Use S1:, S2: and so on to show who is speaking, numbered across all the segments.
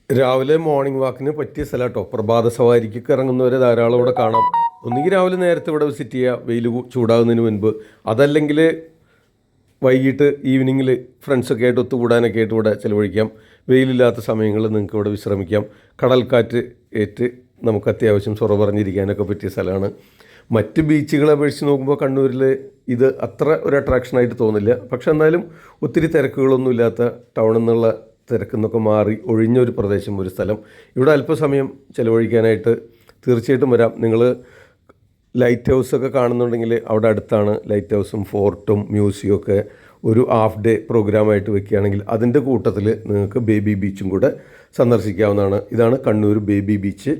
S1: രാവിലെ മോർണിംഗ് വാക്കിന് പറ്റിയ സ്ഥലം കേട്ടോ. പ്രഭാത സവാരിക്കൊക്കെ ഇറങ്ങുന്നവരെ ധാരാളം ഇവിടെ കാണാം. ഒന്നുകിൽ രാവിലെ നേരത്തെ ഇവിടെ വിസിറ്റ് ചെയ്യുക, വെയിൽ ചൂടാകുന്നതിന് മുൻപ്. അതല്ലെങ്കിൽ വൈകിട്ട് ഈവനിങ്ങിൽ ഫ്രണ്ട്സൊക്കെ ആയിട്ട് ഒത്തുകൂടാനൊക്കെ ആയിട്ട് ഇവിടെ ചിലവഴിക്കാം. വെയിലില്ലാത്ത സമയങ്ങളിൽ നിങ്ങൾക്ക് ഇവിടെ വിശ്രമിക്കാം. കടൽക്കാറ്റ് ഏറ്റ് നമുക്ക് അത്യാവശ്യം സൊറ പറഞ്ഞിരിക്കാനൊക്കെ പറ്റിയ സ്ഥലമാണ്. മറ്റ് ബീച്ചുകളെ അപേക്ഷിച്ച് നോക്കുമ്പോൾ കണ്ണൂരിൽ ഇത് അത്ര ഒരു അട്രാക്ഷനായിട്ട് തോന്നില്ല. പക്ഷെ എന്നാലും ഒത്തിരി തിരക്കുകളൊന്നും ഇല്ലാത്ത ടൗണിൽ നിന്നുള്ള തിരക്കുന്നൊക്കെ മാറി ഒഴിഞ്ഞൊരു പ്രദേശം, ഒരു സ്ഥലം. ഇവിടെ അല്പസമയം ചിലവഴിക്കാനായിട്ട് തീർച്ചയായിട്ടും വരാം. നിങ്ങൾ ലൈറ്റ് ഹൗസൊക്കെ കാണുന്നുണ്ടെങ്കിൽ അവിടെ അടുത്താണ് ലൈറ്റ് ഹൗസും ഫോർട്ടും മ്യൂസിയം ഒക്കെ. ഒരു ഹാഫ് ഡേ പ്രോഗ്രാമായിട്ട് വെക്കുകയാണെങ്കിൽ അതിൻ്റെ കൂട്ടത്തിൽ നിങ്ങൾക്ക് ബേബി ബീച്ചും കൂടെ സന്ദർശിക്കാവുന്നതാണ്. ഇതാണ് കണ്ണൂർ ബേബി ബീച്ച്.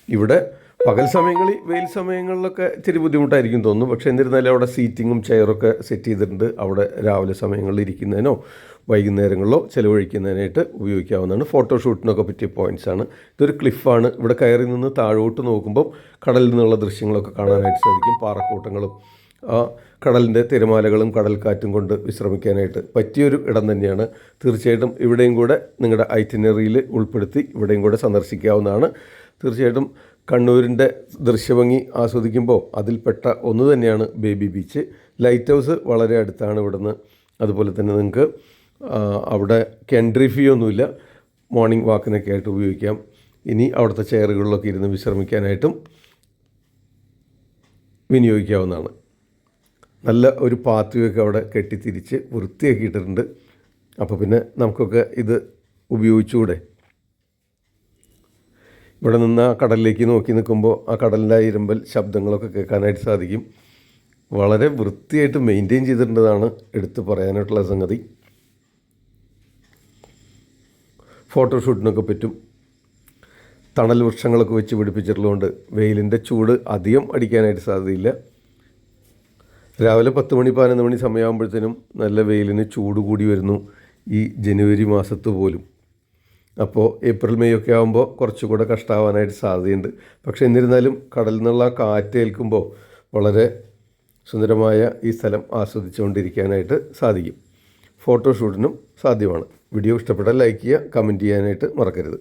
S1: ഇവിടെ പകൽ സമയങ്ങളിൽ, വെയിൽ സമയങ്ങളിലൊക്കെ ഇത്തിരി ബുദ്ധിമുട്ടായിരിക്കും തോന്നുന്നു. പക്ഷേ എന്നിരുന്നാലും അവിടെ സീറ്റിങ്ങും ചെയറൊക്കെ സെറ്റ് ചെയ്തിട്ടുണ്ട്. അവിടെ രാവിലെ സമയങ്ങളിൽ ഇരിക്കുന്നതിനോ വൈകുന്നേരങ്ങളിലോ ചിലവഴിക്കുന്നതിനായിട്ട് ഉപയോഗിക്കാവുന്നതാണ്. ഫോട്ടോഷൂട്ടിനൊക്കെ പറ്റിയ പോയിൻറ്റ്സാണ്. ഇതൊരു ക്ലിഫാണ്. ഇവിടെ കയറി നിന്ന് താഴോട്ട് നോക്കുമ്പം കടലിൽ നിന്നുള്ള ദൃശ്യങ്ങളൊക്കെ കാണാനായിട്ട് സാധിക്കും. പാറക്കൂട്ടങ്ങളും ആ കടലിൻ്റെ തിരമാലകളും കടൽക്കാറ്റും കൊണ്ട് വിശ്രമിക്കാനായിട്ട് പറ്റിയൊരു ഇടം തന്നെയാണ്. തീർച്ചയായിട്ടും ഇവിടെയും കൂടെ നിങ്ങളുടെ ഐറ്റിനറിയിൽ ഉൾപ്പെടുത്തി ഇവിടെയും കൂടെ സന്ദർശിക്കാവുന്നതാണ്. തീർച്ചയായിട്ടും കണ്ണൂരിൻ്റെ ദൃശ്യഭംഗി ആസ്വദിക്കുമ്പോൾ അതിൽപ്പെട്ട ഒന്ന് തന്നെയാണ് ബേബി ബീച്ച്. ലൈറ്റ് ഹൗസ് വളരെ അടുത്താണ് ഇവിടുന്ന്. അതുപോലെ തന്നെ നിങ്ങൾക്ക് അവിടെ എൻട്രി ഫീ ഒന്നുമില്ല. മോർണിംഗ് വാക്കിനൊക്കെ ആയിട്ട് ഉപയോഗിക്കാം. ഇനി അവിടുത്തെ ചെയറുകളിലൊക്കെ ഇരുന്ന് വിശ്രമിക്കാനായിട്ടും വിനിയോഗിക്കാവുന്നതാണ്. നല്ല ഒരു പാത്തിയൊക്കെ അവിടെ കെട്ടിത്തിരിച്ച് വൃത്തിയാക്കിയിട്ടുണ്ട്. അപ്പോൾ പിന്നെ നമുക്കൊക്കെ ഇത് ഉപയോഗിച്ചുകൂടെ. ഇവിടെ നിന്ന് ആ കടലിലേക്ക് നോക്കി നിൽക്കുമ്പോൾ ആ കടലിൻ്റെ ഇരുമ്പൽ ശബ്ദങ്ങളൊക്കെ കേൾക്കാനായിട്ട് സാധിക്കും. വളരെ വൃത്തിയായിട്ട് മെയിൻറ്റെയിൻ ചെയ്തിട്ടുള്ളതാണ് എടുത്ത് പറയാനായിട്ടുള്ള സംഗതി. ഫോട്ടോഷൂട്ടിനൊക്കെ പറ്റും. തണൽ വൃക്ഷങ്ങളൊക്കെ വെച്ച് പിടിപ്പിച്ചിട്ടുള്ളതുകൊണ്ട് വെയിലിൻ്റെ ചൂട് അധികം അടിക്കാനായിട്ട് സാധ്യതയില്ല. രാവിലെ 10 മണി 11 മണി സമയമാകുമ്പോഴത്തേനും നല്ല വെയിലിന് ചൂട് കൂടി വരുന്നു, ഈ ജനുവരി മാസത്ത് പോലും. അപ്പോൾ ഏപ്രിൽ മെയ് ഒക്കെ ആകുമ്പോൾ കുറച്ചുകൂടെ കഷ്ടമാവാനായിട്ട് സാധ്യതയുണ്ട്. പക്ഷേ എന്നിരുന്നാലും കടലിൽ നിന്നുള്ള കാറ്റേൽക്കുമ്പോൾ വളരെ സുന്ദരമായ ഈ സ്ഥലം ആസ്വദിച്ചുകൊണ്ടിരിക്കാനായിട്ട് സാധിക്കും. ഫോട്ടോഷൂട്ടിനും സാധ്യമാണ്. വീഡിയോ ഇഷ്ടപ്പെട്ടാൽ ലൈക്ക് ചെയ്യുക, കമൻറ്റ് ചെയ്യാനായിട്ട് മറക്കരുത്.